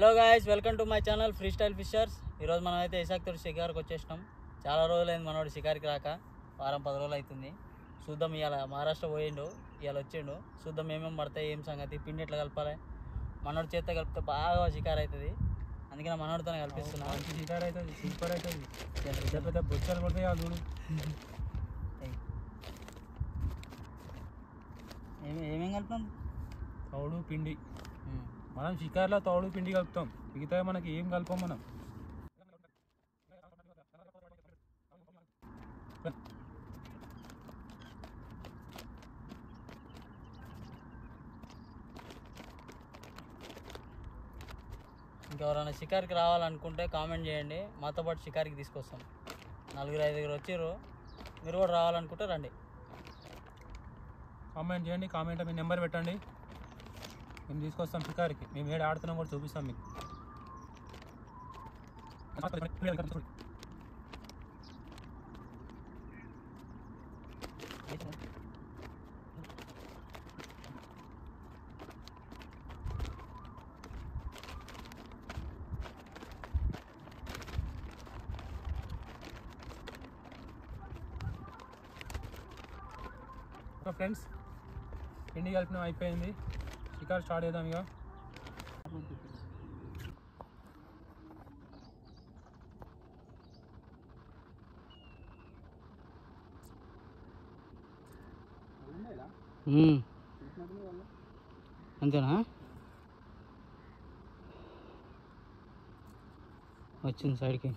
Hello guys, welcome to my channel free style fishers. ఈరోజు మనం అయితే ఇసాక్తోటి షికార్కి వచ్చేసినాం. చాలా రోజులైంది మనోడు షికార్కి రాక, వారం 10 రోజులు అవుతుంది. చూద్దాం, ఇవాళ మహారాష్ట్ర పోయిండు, ఇవాళ వచ్చిండు. చూద్దాం ఏమేమి పడతాయి, ఏం సంగతి, పిండి ఎట్లా కలపాలి. మనోడు చేత కలిపితే బాగా షికార్ అవుతుంది, అందుకని మనోడితోనే కల్పిస్తున్నా. షికార్ అవుతుంది, సూపర్ అవుతుంది. పెద్ద పెద్ద బొచ్చలు పడతాయి ఆ చూడు. ఏమేమి కలుపుతాం? తౌడు పిండి. మనం షికార్లో తౌడు పిండి కలుపుతాం, మిగతా మనకి ఏం కలపం మనం. ఇంకెవరైనా షికార్కి రావాలనుకుంటే కామెంట్ చేయండి, మాతో పాటు షికార్కి తీసుకొస్తాం. 4-5 వచ్చారు, మీరు కూడా రావాలనుకుంటే రండి. కామెంట్ చేయండి, కామెంట్లో మీ నెంబర్ పెట్టండి, మేము తీసుకొస్తాం షికార్కి. మేము ఏడు ఆడుతున్నాం కూడా చూపిస్తాం మీకు. ఫ్రెండ్స్, పిండి కలిపిన అయిపోయింది, షికార్ స్టార్ట్ చేద్దాం ఇక. అంతేనా? వచ్చింది సైడ్కి.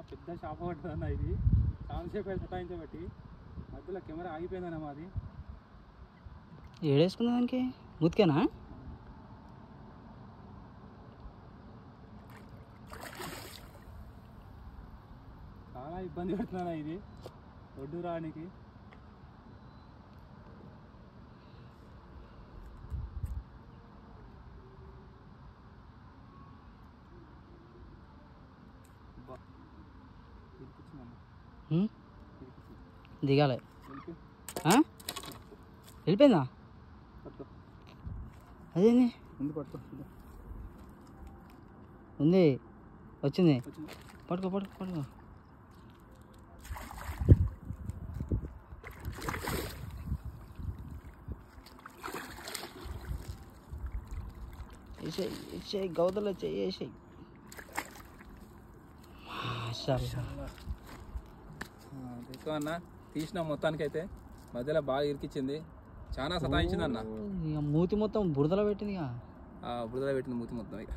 పెద్ద షాప్ పడుతుందన్న, ఇది చాలాసేపు అయితే సతాయించబట్టి మధ్యలో కెమెరా ఆగిపోయిందన్న మాది. ఏడేసుకున్నా దానికి ముతికేనా? చాలా ఇబ్బంది పెడుతున్నా ఇది ఒడ్డు రానికి. దిగాలి. వెళ్ళిపోయిందా? అదేంది ఉంది, వచ్చింది. పట్టుకో పట్టుకో పట్టుకో. వేసేయి గౌదలు వచ్చాయి, వేసేయి. తీసుకో అన్న, తీసిన మొత్తానికి అయితే మధ్యలో బాగా ఇరికిచ్చింది, చాలా సతాయించింది అన్న. మూతి మొత్తం బురదలో పెట్టింది, బురదలో పెట్టింది మూతి మొత్తం ఇక.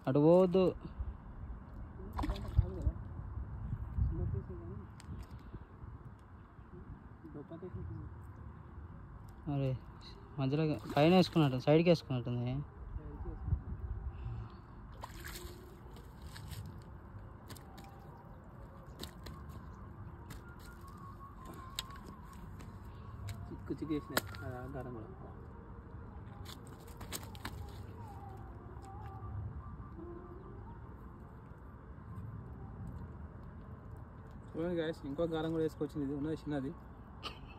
అటు పోవద్దు. అరే మధ్యలో పైన వేసుకున్నట్టు, సైడ్కి వేసుకున్నట్టుంది. చిక్కు చిక్కు వేసిన దారం కూడా. చూడండి గాయస్, ఇంకో గారం కూడా వేసుకొచ్చింది. ఇది ఉన్నది చిన్నది,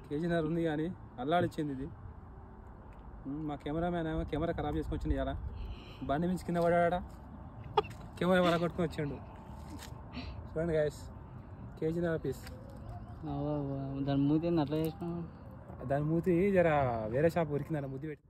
కేజీన్నర ఉంది కానీ అల్లాడిచ్చింది ఇది. మా కెమెరామ్యాన్ ఏమో కెమెరా ఖరాబ్ చేసుకొచ్చింది ఇలా. బండి మించి కింద పడాడ, కెమెరా వల కొట్టుకొని వచ్చాడు. చూడండి గాయస్, కేజీన్నర పీస్. దాని మూతి అట్లా చేసినావు. దాని మూతి జర వేరే షాప్ ఉరికిందన్న ముద్దు పెట్టి.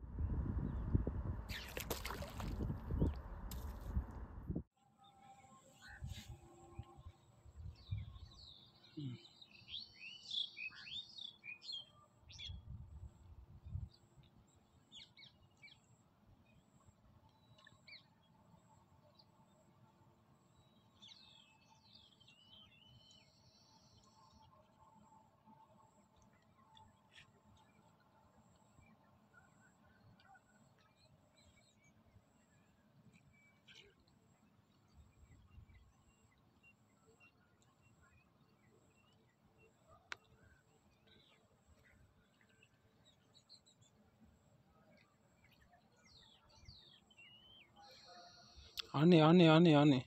ఆన్ని ఆన్ని ఆన్ని ఆన్ని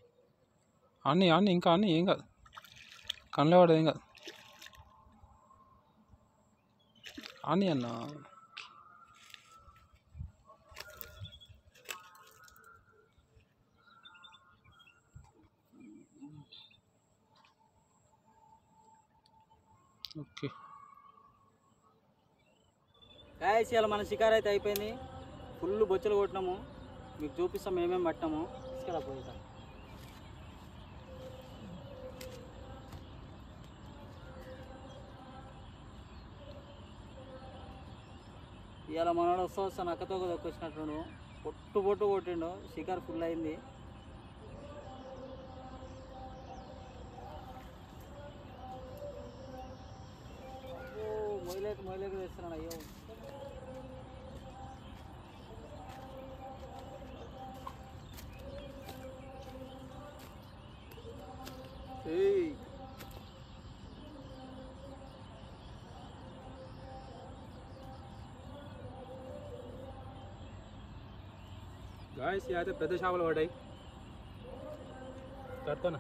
ఆన్ని ఆన్ని ఇంకా ఆన్ని ఏం కాదు, కళ్ళే పడదు ఏం కాదు. ఆన్ని అన్న ఓకే గాయస్, ఇలా మన షికారు అయితే అయిపోయింది. ఫుల్ బొచ్చులు కొట్టినాము, మీకు చూపిస్తాం ఏమేమి పట్టాము. తీసుకెళ్ళా పోయిస్తాం. ఇవాళ మనోడు వస్తా నక్కతో దొక్కొచ్చినట్టు పొట్టు పొట్టు కొట్టిండు. షికారు ఫుల్ అయింది. మొయిలేక వేస్తున్నాడు. అయ్యో గాయస్, అయితే పెద్ద చేపలు పడ్డాయి. కట్టుకోనా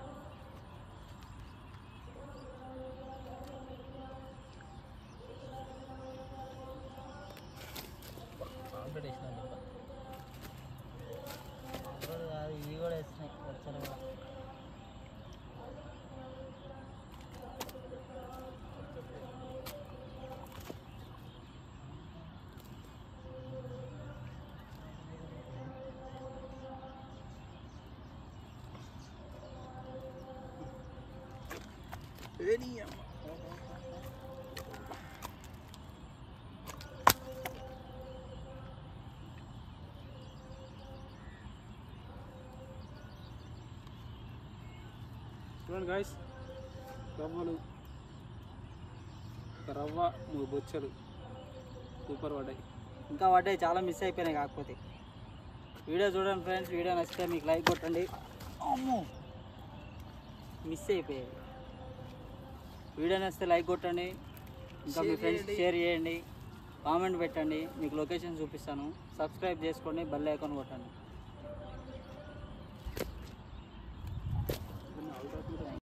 ఇవి కూడా వేసినాయి వచ్చారు కూడా. చూడండి గాయస్, రవ్వలు, రవ్వ 3 బొచ్చలు సూపర్ పడ్డాయి. ఇంకా పడ్డాయి, చాలా మిస్ అయిపోయినాయి. కాకపోతే వీడియో చూడండి ఫ్రెండ్స్, వీడియో నచ్చితే మీకు లైక్ కొట్టండి. అమ్మో మిస్ అయిపోయాయి. వీడియో నచ్చితే లైక్ కొట్టండి, ఇంకా మీ ఫ్రెండ్స్ షేర్ చేయండి, కామెంట్ పెట్టండి, మీకు లొకేషన్ చూపిస్తాను. సబ్స్క్రైబ్ చేసుకోండి, బెల్ ఐకాన్ కొట్టండి.